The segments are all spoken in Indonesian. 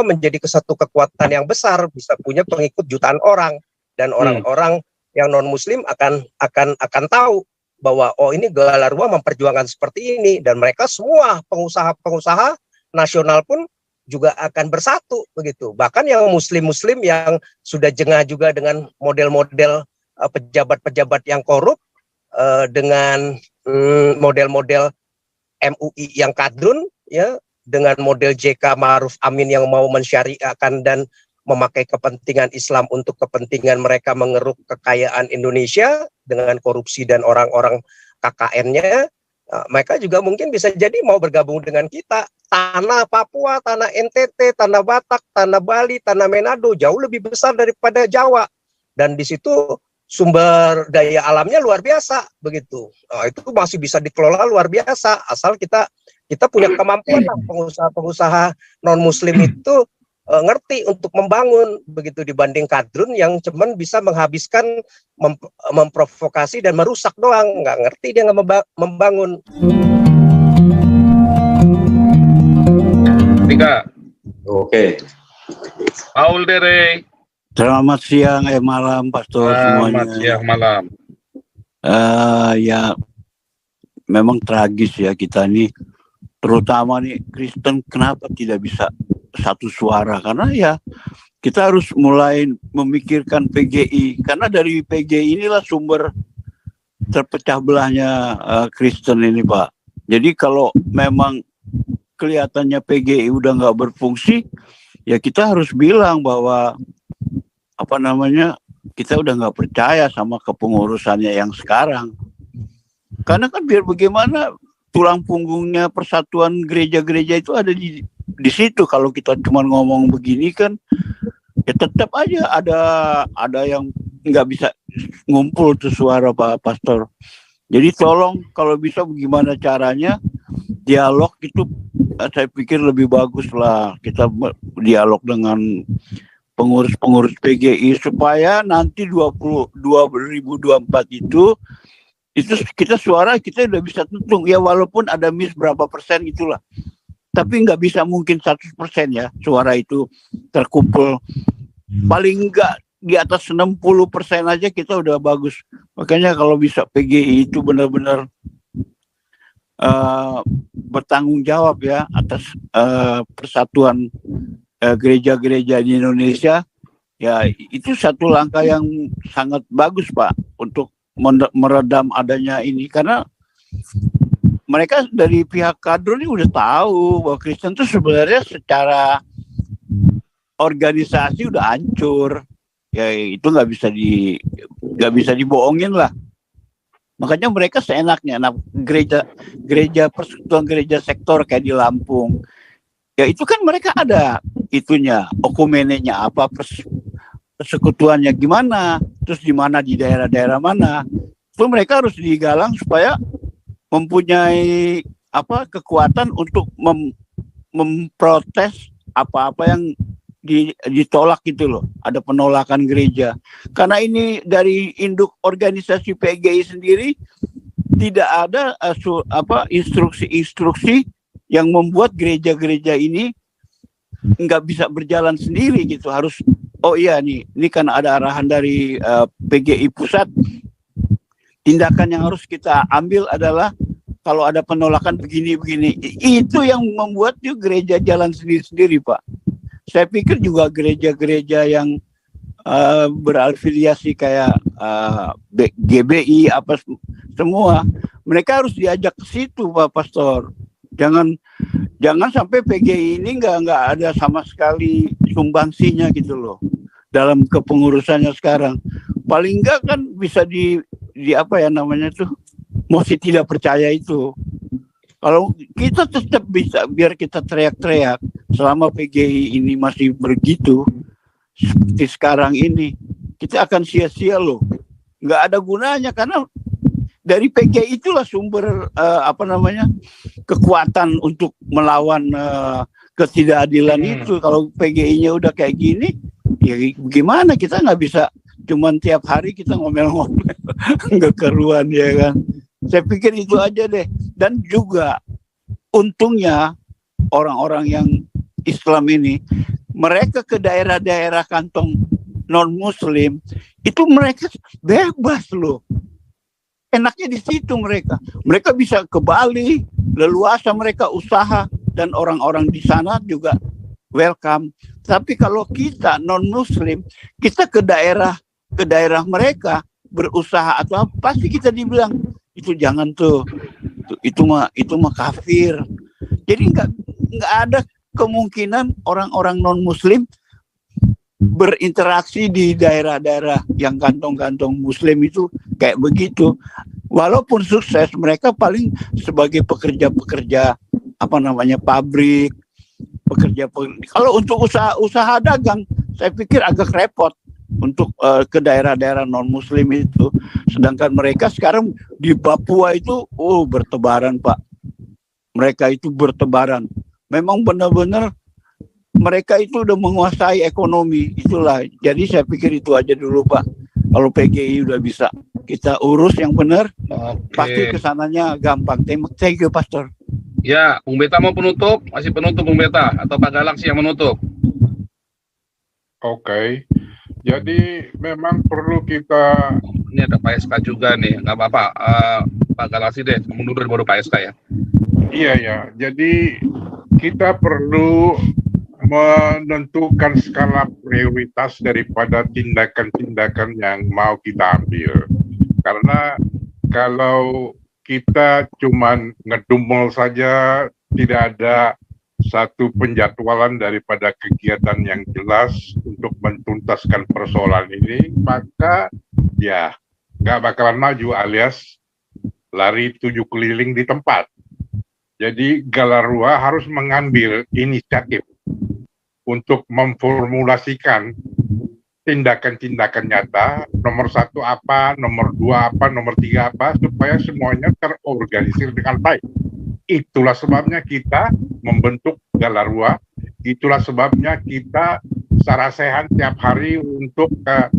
menjadi satu kekuatan yang besar, bisa punya pengikut jutaan orang, dan orang-orang yang non Muslim akan tahu bahwa oh ini Galarua memperjuangkan seperti ini, dan mereka semua pengusaha-pengusaha nasional pun juga akan bersatu begitu. Bahkan yang Muslim yang sudah jengah juga dengan model-model pejabat-pejabat yang korup, dengan model-model MUI yang kadrun, ya, dengan model JK Ma'ruf Amin yang mau mensyariahkan dan memakai kepentingan Islam untuk kepentingan mereka mengeruk kekayaan Indonesia dengan korupsi dan orang-orang KKN-nya, mereka juga mungkin bisa jadi mau bergabung dengan kita. Tanah Papua, tanah NTT, tanah Batak, tanah Bali, tanah Manado jauh lebih besar daripada Jawa, dan di situ sumber daya alamnya luar biasa begitu. Itu masih bisa dikelola luar biasa asal kita punya kemampuan lah. Pengusaha-pengusaha non Muslim itu ngerti untuk membangun begitu, dibanding kadrun yang cuman bisa menghabiskan, memprovokasi dan merusak doang, nggak ngerti dia nggak membangun. Tiga. Oke. Paul Dere. Selamat siang, malam, Pastor semuanya. Selamat siang, malam. Ya, memang tragis ya kita nih, terutama nih Kristen, kenapa tidak bisa satu suara? Karena ya kita harus mulai memikirkan PGI, karena dari PGI inilah sumber terpecah belahnya Kristen ini, Pak. Jadi kalau memang kelihatannya PGI udah nggak berfungsi, ya kita harus bilang bahwa kita udah nggak percaya sama kepengurusannya yang sekarang. Karena kan biar bagaimana tulang punggungnya persatuan gereja-gereja itu ada di situ. Kalau kita cuma ngomong begini kan, ya tetap aja ada yang nggak bisa ngumpul tuh suara Pak Pastor. Jadi tolong kalau bisa bagaimana caranya dialog itu, saya pikir lebih bagus lah kita dialog dengan pengurus-pengurus PGI supaya nanti 2024 itu kita suara kita udah bisa tuntung ya, walaupun ada miss berapa persen itulah, tapi nggak bisa mungkin 100% ya suara itu terkumpul, paling nggak di atas 60% aja kita udah bagus. Makanya kalau bisa PGI itu benar-benar bertanggung jawab ya atas persatuan gereja-gereja di Indonesia, ya itu satu langkah yang sangat bagus Pak untuk meredam adanya ini, karena mereka dari pihak kadrun ini udah tahu bahwa Kristen itu sebenarnya secara organisasi udah hancur, ya itu nggak bisa dibohongin lah. Makanya mereka seenaknya, gereja persekutuan gereja sektor kayak di Lampung, ya itu kan mereka ada itunya, okumenenya apa, persekutuannya gimana, terus di mana, di daerah-daerah mana, itu mereka harus digalang supaya mempunyai kekuatan untuk memprotes apa-apa yang ditolak gitu loh. Ada penolakan gereja. Karena ini dari induk organisasi PGI sendiri tidak ada instruksi-instruksi yang membuat gereja-gereja ini nggak bisa berjalan sendiri gitu. Harus, oh iya ini kan ada arahan dari PGI pusat. Tindakan yang harus kita ambil adalah kalau ada penolakan begini-begini. Itu yang membuat gereja jalan sendiri-sendiri, Pak. Saya pikir juga gereja-gereja yang berafiliasi kayak GBI apa semua, mereka harus diajak ke situ, Pak Pastor. Jangan sampai PGI ini nggak ada sama sekali sumbangsinya gitu loh dalam kepengurusannya sekarang. Paling nggak kan bisa di mosi tidak percaya itu. Kalau kita tetap bisa, biar kita teriak-teriak selama PGI ini masih begitu seperti sekarang ini, kita akan sia-sia loh. Nggak ada gunanya, karena dari PGI itulah sumber kekuatan untuk melawan ketidakadilan itu. Kalau PGI-nya udah kayak gini, ya gimana, kita nggak bisa cuman tiap hari kita ngomel-ngomel nggak keruan ya kan. Saya pikir itu aja deh. Dan juga untungnya orang-orang yang Islam ini mereka ke daerah-daerah kantong non-muslim, itu mereka bebas loh. Enaknya di situ mereka. Mereka bisa ke Bali, leluasa mereka usaha, dan orang-orang di sana juga welcome. Tapi kalau kita non-muslim, kita ke daerah mereka berusaha atau apa, pasti kita dibilang itu jangan tuh, itu mah kafir. Jadi nggak ada kemungkinan orang-orang non-muslim berinteraksi di daerah-daerah yang kantong-kantong muslim itu kayak begitu. Walaupun sukses, mereka paling sebagai pekerja-pekerja pabrik, kalau untuk usaha dagang, saya pikir agak repot untuk ke daerah-daerah non-muslim itu. Sedangkan mereka sekarang di Papua itu bertebaran, Pak. Mereka itu bertebaran. Memang benar-benar mereka itu udah menguasai ekonomi. Itulah. Jadi saya pikir itu aja dulu, Pak. Kalau PGI udah bisa kita urus yang benar, pasti kesananya gampang. Thank you, Pastor. Ya, Bung Beta mau penutup? Masih penutup Bung Beta? Atau Pak Galaksi yang menutup? Oke. Jadi memang perlu kita... Ini ada Pak SK juga nih, nggak apa-apa. Pak Galaksi deh, mundur baru Pak SK ya. Iya. Jadi kita perlu menentukan skala prioritas daripada tindakan-tindakan yang mau kita ambil. Karena kalau kita cuman ngedumel saja, tidak ada satu penjadwalan daripada kegiatan yang jelas untuk mentuntaskan persoalan ini, maka ya nggak bakalan maju, alias lari 7 keliling di tempat. Jadi Galarua harus mengambil inisiatif untuk memformulasikan tindakan-tindakan nyata, nomor 1 apa, nomor 2 apa, nomor 3 apa, supaya semuanya terorganisir dengan baik. Itulah sebabnya kita membentuk Galarua, itulah sebabnya kita secara sehat tiap hari untuk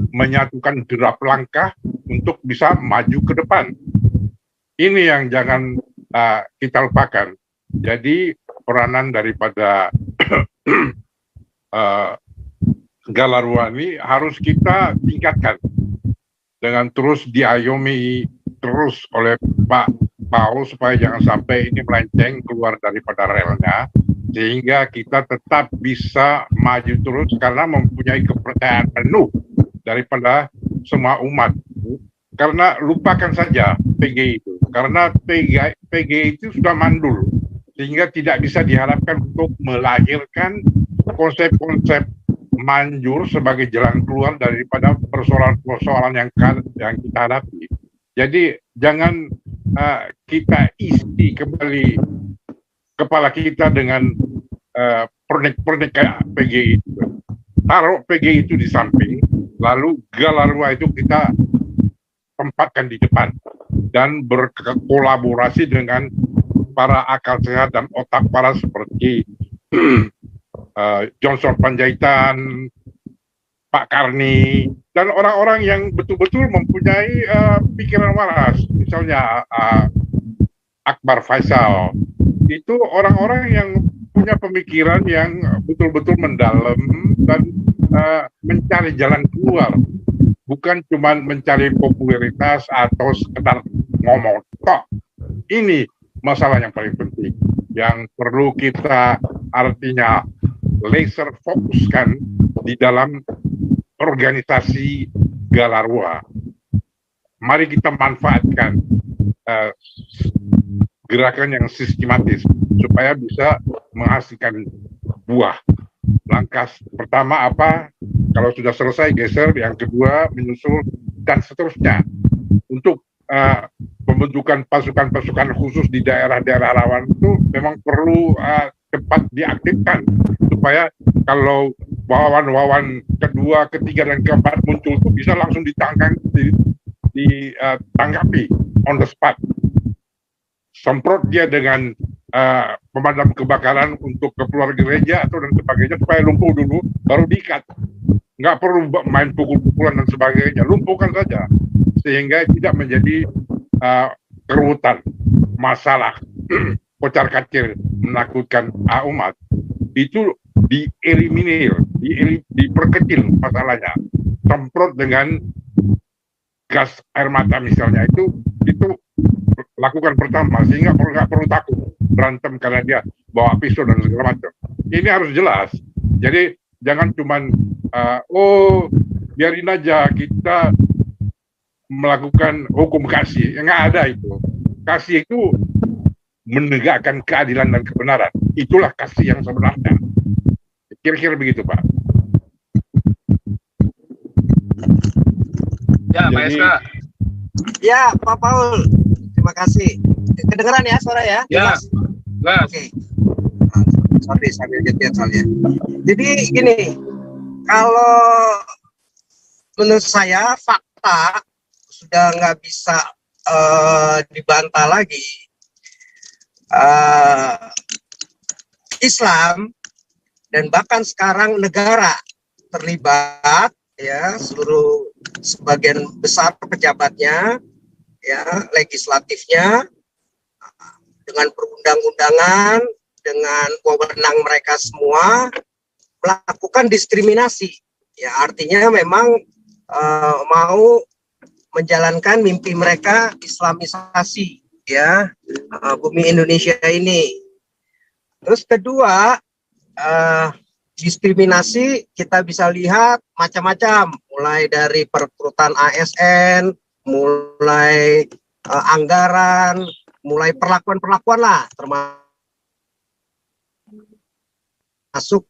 menyatukan derap langkah untuk bisa maju ke depan. Ini yang jangan kita lupakan. Jadi peranan daripada Galarua ini harus kita tingkatkan dengan terus diayomi terus oleh Pak Paul supaya jangan sampai ini melenceng keluar daripada relnya, sehingga kita tetap bisa maju terus karena mempunyai kepercayaan penuh daripada semua umat. Karena lupakan saja PGI itu, karena PGI itu sudah mandul, sehingga tidak bisa diharapkan untuk melahirkan konsep-konsep manjur sebagai jalan keluar daripada persoalan-persoalan yang kita hadapi. Jadi jangan kita isi kembali kepala kita dengan pernik-pernik kayak PGI itu. Taruh PGI itu di samping, lalu Galarua itu kita tempatkan di depan dan berkolaborasi dengan para akal sehat dan otak paras seperti Johnson Panjaitan, Pak Karni, dan orang-orang yang betul-betul mempunyai pikiran waras. Misalnya Akbar Faisal, itu orang-orang yang punya pemikiran yang betul-betul mendalam dan mencari jalan keluar. Bukan cuma mencari popularitas atau sekedar ngomong. Ini masalah yang paling penting, yang perlu kita artinya laser fokuskan di dalam organisasi Galarua. Mari kita manfaatkan gerakan yang sistematis supaya bisa menghasilkan buah. Langkah pertama apa? Kalau sudah selesai geser, yang kedua menyusul, dan seterusnya. Untuk pembentukan pasukan-pasukan khusus di daerah-daerah rawan itu memang perlu cepat diaktifkan supaya kalau wawan-wawan kedua, ketiga, dan keempat muncul itu bisa langsung ditanggapi on the spot. Semprot dia dengan pemadam kebakaran untuk keluar gereja atau dan sebagainya supaya lumpuh dulu, baru diikat. Nggak perlu main pukul-pukulan dan sebagainya, lumpuhkan saja sehingga tidak menjadi kerutan, masalah, kocar kacir, menakutkan umat. Itu dieliminir, diperkecil masalahnya. Semprot dengan gas air mata misalnya, itu lakukan pertama, sehingga nggak perlu takut berantem karena dia bawa pisau dan segala macam. Ini harus jelas. Jadi jangan cuman biarin aja kita melakukan hukum kasih. Nggak ada itu. Kasih itu menegakkan keadilan dan kebenaran. Itulah kasih yang sebenarnya. Kira-kira begitu, Pak. Ya, Pak Jadi- SK. Ya, Pak Paul. Terima kasih. Kedengeran ya suara ya? Ya. Jelas? Jelas. Oke. Sorry, sambil nyetir soalnya. Jadi gini, kalau menurut saya fakta sudah nggak bisa dibantah lagi. Islam dan bahkan sekarang negara terlibat, ya, sebagian besar pejabatnya, ya, legislatifnya, dengan perundang-undangan, dengan wewenang mereka semua melakukan diskriminasi. Ya, artinya memang mau menjalankan mimpi mereka, Islamisasi, ya, bumi Indonesia ini. Terus kedua, diskriminasi kita bisa lihat macam-macam, mulai dari perekrutan ASN, mulai anggaran, mulai perlakuan-perlakuan lah, termasuk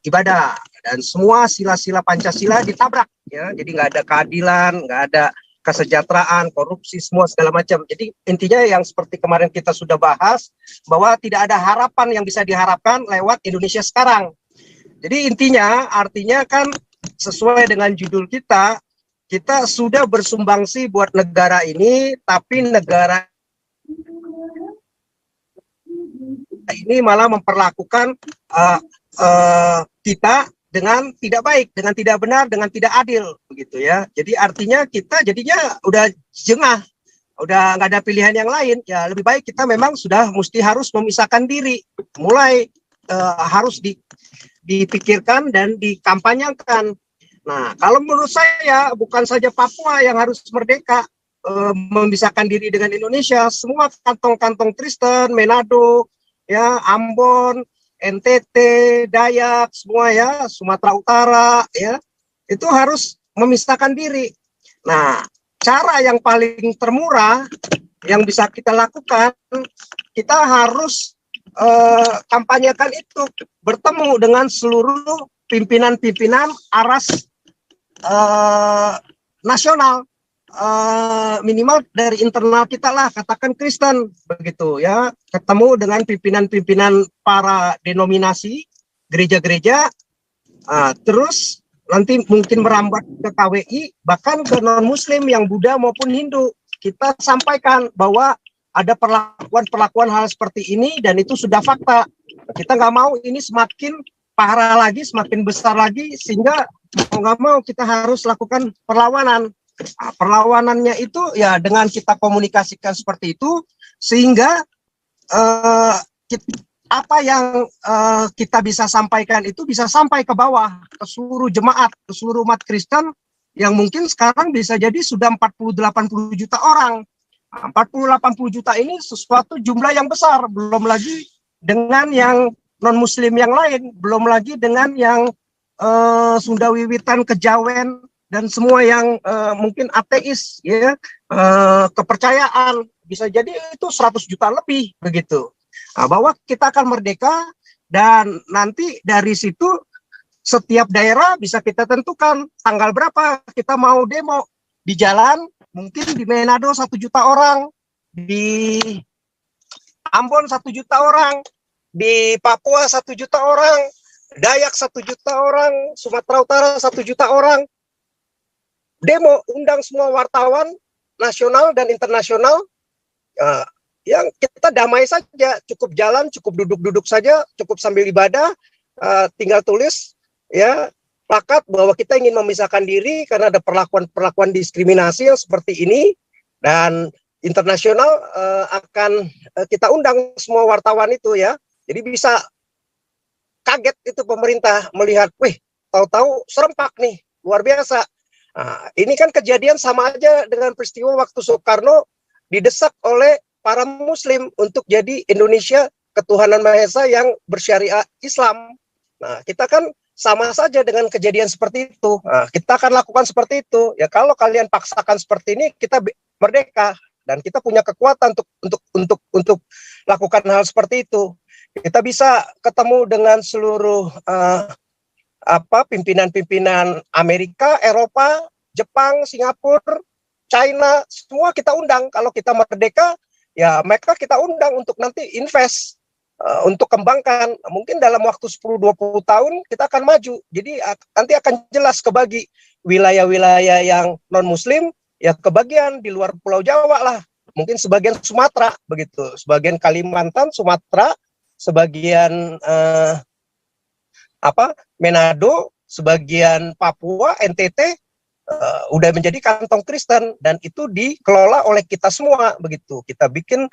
ibadah, dan semua sila-sila Pancasila ditabrak, ya. Jadi nggak ada keadilan, nggak ada kesejahteraan, korupsi, semua segala macam. Jadi intinya yang seperti kemarin kita sudah bahas, bahwa tidak ada harapan yang bisa diharapkan lewat Indonesia sekarang. Jadi intinya, artinya kan sesuai dengan judul kita sudah bersumbangsi buat negara ini, tapi negara ini malah memperlakukan kita dengan tidak baik, dengan tidak benar, dengan tidak adil, begitu ya. Jadi artinya kita jadinya udah jengah, udah nggak ada pilihan yang lain. Ya lebih baik kita memang sudah harus memisahkan diri, mulai harus dipikirkan dan dikampanyekan. Nah, kalau menurut saya bukan saja Papua yang harus merdeka, memisahkan diri dengan Indonesia, semua kantong-kantong Kristen, Manado, ya, Ambon, NTT, Dayak, semua ya, Sumatera Utara, ya, itu harus memisahkan diri. Nah, cara yang paling termurah yang bisa kita lakukan, kita harus kampanyekan itu, bertemu dengan seluruh pimpinan-pimpinan aras nasional, minimal dari internal kita lah, katakan Kristen, begitu ya, ketemu dengan pimpinan-pimpinan para denominasi gereja-gereja, terus nanti mungkin merambat ke KWI, bahkan ke non-Muslim yang Buddha maupun Hindu. Kita sampaikan bahwa ada perlakuan hal seperti ini dan itu sudah fakta. Kita nggak mau ini semakin parah lagi, semakin besar lagi, sehingga mau nggak mau kita harus lakukan perlawanan. Nah, perlawanannya itu ya dengan kita komunikasikan seperti itu, sehingga apa yang kita bisa sampaikan itu bisa sampai ke bawah, ke seluruh jemaat, ke seluruh umat Kristen yang mungkin sekarang bisa jadi sudah 40-80 juta orang. 40-80 juta ini sesuatu jumlah yang besar, belum lagi dengan yang non-Muslim yang lain, belum lagi dengan yang Sunda Wiwitan, Kejawen, dan semua yang mungkin ateis, ya, kepercayaan, bisa jadi itu 100 juta lebih, begitu. Nah, bahwa kita akan merdeka, dan nanti dari situ setiap daerah bisa kita tentukan tanggal berapa kita mau demo di jalan. Mungkin di Manado 1 juta orang, di Ambon 1 juta orang, di Papua 1 juta orang, Dayak 1 juta orang, Sumatera Utara 1 juta orang. Demo, undang semua wartawan nasional dan internasional, yang kita damai saja, cukup jalan, cukup duduk-duduk saja, cukup sambil ibadah, tinggal tulis, ya, plakat bahwa kita ingin memisahkan diri karena ada perlakuan diskriminasi yang seperti ini, dan internasional akan kita undang semua wartawan itu, ya. Jadi bisa kaget itu pemerintah melihat, wih, tahu-tahu serempak nih, luar biasa. Nah, ini kan kejadian sama aja dengan peristiwa waktu Soekarno didesak oleh para Muslim untuk jadi Indonesia ketuhanan Maha Esa yang bersyariah Islam. Nah, kita kan sama saja dengan kejadian seperti itu. Nah, kita akan lakukan seperti itu. Ya kalau kalian paksakan seperti ini, kita merdeka dan kita punya kekuatan untuk lakukan hal seperti itu. Kita bisa ketemu dengan seluruh pimpinan-pimpinan Amerika, Eropa, Jepang, Singapura, China, semua kita undang. Kalau kita merdeka, ya mereka kita undang untuk nanti invest, untuk kembangkan. Mungkin dalam waktu 10-20 tahun kita akan maju. Jadi nanti akan jelas kebagi wilayah-wilayah yang non-muslim, ya kebagian di luar Pulau Jawa lah. Mungkin sebagian Sumatera, begitu. Sebagian Kalimantan, Sumatera, sebagian Manado, sebagian Papua, NTT, udah menjadi kantong Kristen dan itu dikelola oleh kita semua, begitu. Kita bikin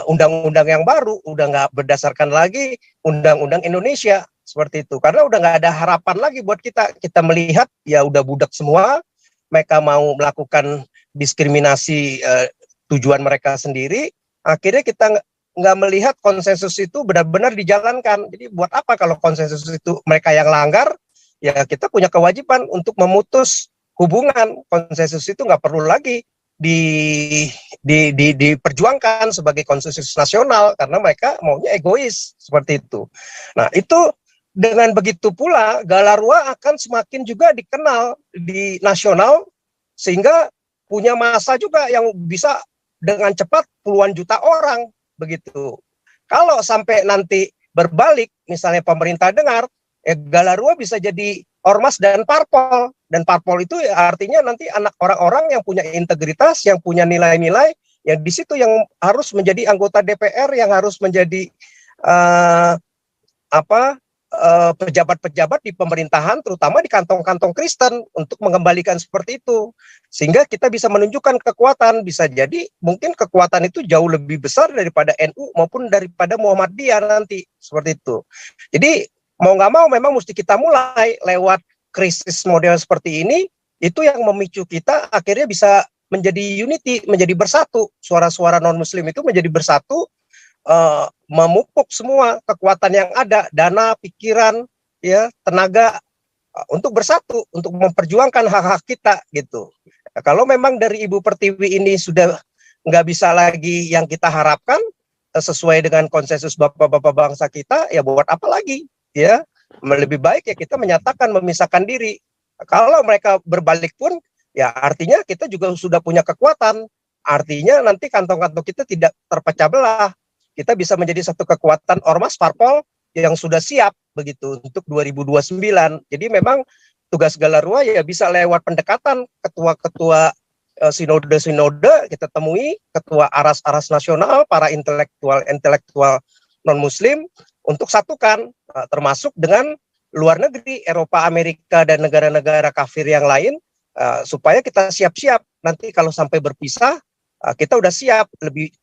undang-undang yang baru, udah nggak berdasarkan lagi undang-undang Indonesia seperti itu, karena udah nggak ada harapan lagi buat kita. Kita melihat ya udah budak semua, mereka mau melakukan diskriminasi tujuan mereka sendiri. Akhirnya kita nggak melihat konsensus itu benar-benar dijalankan. Jadi buat apa kalau konsensus itu mereka yang langgar? Ya kita punya kewajiban untuk memutus hubungan. Konsensus itu nggak perlu lagi diperjuangkan sebagai konsensus nasional karena mereka maunya egois seperti itu. Nah itu dengan begitu pula Galarwa akan semakin juga dikenal di nasional sehingga punya massa juga yang bisa dengan cepat puluhan juta orang. Begitu. Kalau sampai nanti berbalik, misalnya pemerintah dengar, Galarwa bisa jadi ormas dan parpol. Dan parpol itu artinya nanti anak orang-orang yang punya integritas, yang punya nilai-nilai, yang di situ yang harus menjadi anggota DPR, yang harus menjadi pejabat-pejabat di pemerintahan, terutama di kantong-kantong Kristen, untuk mengembalikan seperti itu. Sehingga kita bisa menunjukkan kekuatan, bisa jadi mungkin kekuatan itu jauh lebih besar daripada NU maupun daripada Muhammadiyah nanti, seperti itu. Jadi mau nggak mau memang mesti kita mulai lewat krisis model seperti ini, itu yang memicu kita akhirnya bisa menjadi unity, menjadi bersatu. Suara-suara non-muslim itu menjadi bersatu, memupuk semua kekuatan yang ada, dana, pikiran, ya, tenaga, untuk bersatu, untuk memperjuangkan hak-hak kita gitu. Nah, kalau memang dari Ibu Pertiwi ini sudah nggak bisa lagi yang kita harapkan sesuai dengan konsensus bapak-bapak bangsa kita, ya buat apa lagi? Ya, lebih baik ya kita menyatakan memisahkan diri. Kalau mereka berbalik pun, ya artinya kita juga sudah punya kekuatan. Artinya nanti kantong-kantong kita tidak terpecah belah. Kita bisa menjadi satu kekuatan ormas parpol yang sudah siap begitu untuk 2029. Jadi memang tugas Galarwa ya bisa lewat pendekatan ketua-ketua sinode-sinode kita temui, ketua aras-aras nasional, para intelektual non-muslim untuk satukan, termasuk dengan luar negeri, Eropa, Amerika, dan negara-negara kafir yang lain, supaya kita siap-siap nanti kalau sampai berpisah, kita udah siap,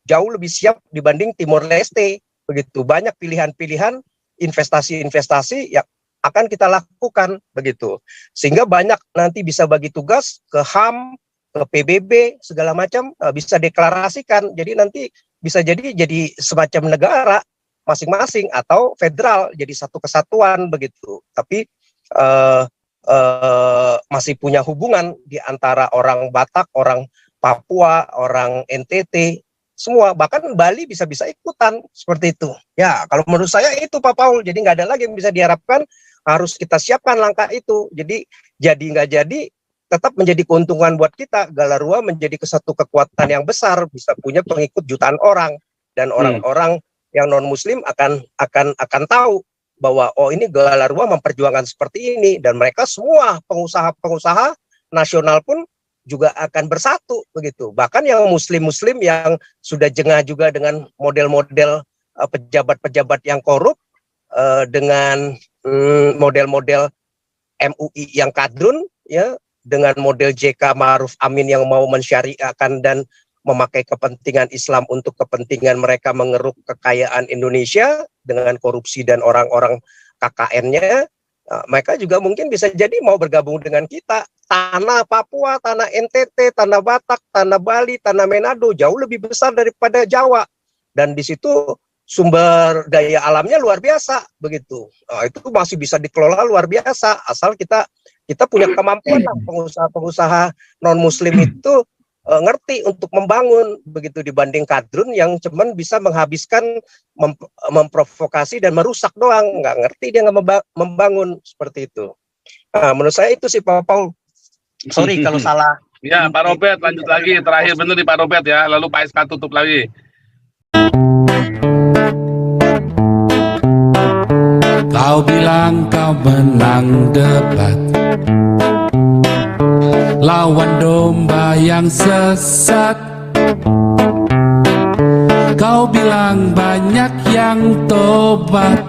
jauh lebih siap dibanding Timor Leste, begitu. Banyak pilihan-pilihan investasi-investasi yang akan kita lakukan, begitu. Sehingga banyak nanti bisa bagi tugas ke HAM, ke PBB, segala macam, bisa deklarasikan. Jadi nanti bisa jadi semacam negara masing-masing atau federal, jadi satu kesatuan, begitu. Tapi masih punya hubungan di antara orang Batak, orang Papua, orang NTT, semua, bahkan Bali bisa ikutan seperti itu. Ya, kalau menurut saya itu Pak Paul, jadi nggak ada lagi yang bisa diharapkan, harus kita siapkan langkah itu. Jadi nggak jadi, tetap menjadi keuntungan buat kita. Galarwa menjadi satu kekuatan yang besar, bisa punya pengikut jutaan orang, dan orang-orang yang non-muslim akan tahu bahwa oh ini Galarwa memperjuangkan seperti ini, dan mereka semua pengusaha-pengusaha nasional pun juga akan bersatu begitu. Bahkan yang muslim-muslim yang sudah jengah juga dengan model-model pejabat-pejabat yang korup, dengan model-model MUI yang kadrun, ya, dengan model JK Ma'ruf Amin yang mau mensyariahkan dan memakai kepentingan Islam untuk kepentingan mereka mengeruk kekayaan Indonesia dengan korupsi dan orang-orang KKN-nya, mereka juga mungkin bisa jadi mau bergabung dengan kita. Tanah Papua, tanah NTT, tanah Batak, tanah Bali, tanah Manado jauh lebih besar daripada Jawa, dan di situ sumber daya alamnya luar biasa begitu. Itu masih bisa dikelola luar biasa asal kita punya kemampuan lah. Pengusaha non muslim itu ngerti untuk membangun begitu, dibanding kadrun yang cuman bisa menghabiskan, memprovokasi dan merusak doang, nggak ngerti dia nggak membangun seperti itu. Menurut saya itu sih Pak Paul. Sorry kalau salah. Ya, Pak Robert lanjut lagi, terakhir bener nih Pak Robert ya, lalu Pak SK tutup lagi. Kau bilang kau menang debat, lawan domba yang sesat. Kau bilang banyak yang tobat.